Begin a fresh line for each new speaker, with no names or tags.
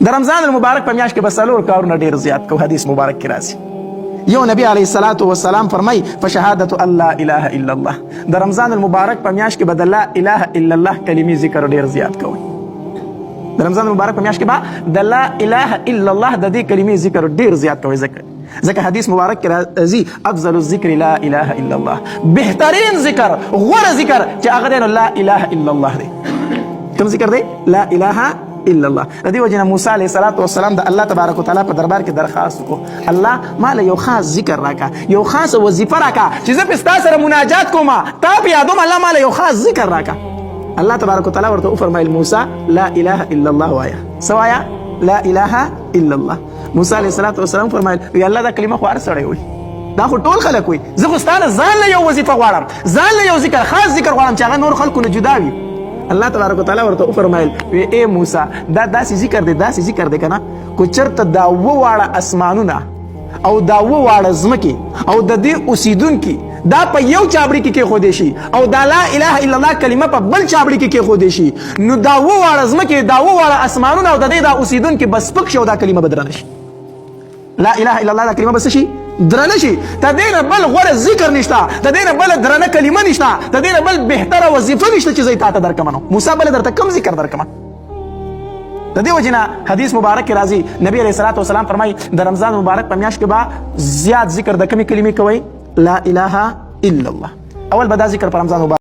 د رمضان المبارک په میاشت کې به څلور کارونه ډېر زیات کو. حدیث مبارک کې راځي یو نبی علیه الصلاة والسلام فرمای فشهادت ان لا اله الا الله. د رمضان المبارک په میاشت کې به د لا اله الا الله کلمې ذکر ډېر زیات کوئ. د رمضان المبارک په میاشت کې به د لا اله الا الله د دې کلمې ذکر ډېر زیات کوئ. ځکه حدیث مبارک کې راځي افضل الذکر لا اله الا الله. بهترین ذکر غوره ذکر چې هغه دی نو لا اله الا الله دی. کوم ذکر دی؟ لا اله الا الله. د دې وجه نه موسی علیه الصلاة والسلام د الله تبارک وتعالی په دربار کې درخواست وکړو الله ما له یو خاص ذکر راکا یو خاص وظیفه راکا چې زه په ستا سره مناجات کوم تا په یادوم الله ما له یو خاص ذکر راکا. الله تبارک وتعالی ورته وفرمایل موسی لا اله الا الله وایا. څه وایا؟ لا اله الا الله. موسی علیه الصلاة والسلام فرمایل وی الله دا کلمه خو هر سړی وایي دا خو ټول خلک وایي زه خو ستا نه ځان له یو وظیفه غواړم ځان له یو ذکر خاص ذکر غواړم چې هغه نور خلکو نه جدا وي. الله تبارک وتعالی ورته وفرمایل وی اے موسی دا داسې ذکر دی داسې ذکر دی کنه کو چرته دا وواړه اسمانونه او دا وواړه ځمکې او د دې اوسیدونکي دا په یو چابړي کې کېښودی شي او دا لا اله الا الله کلمه په بل چابړي کې کېښودی شي نو دا وواړه ځمکې دا وواړه اسمانونه او د دې دا اوسیدونکي به سپک شي او دا کلمه به درنه شي. لا اله الا الله دا کلمه به څه شي؟ درنه شي. د دې نه بل غوره ذکر نشته د دې نه بل درنه کلمه نشته د دې نه بل بهتره وظیفه نشته چې زه یې تا ته درکړم. نو موسی بله درته کوم ذکر درکړم؟ د دې وجې نه حدیث مبارک کې راځي نبی علیه الصلاة والسلام فرمایي د رمضان مبارک په میاشت کې به زیات ذکر د کومې کلمې کوئ؟ لا اله الا الله. اول به دا ذکر په رمضان مبارک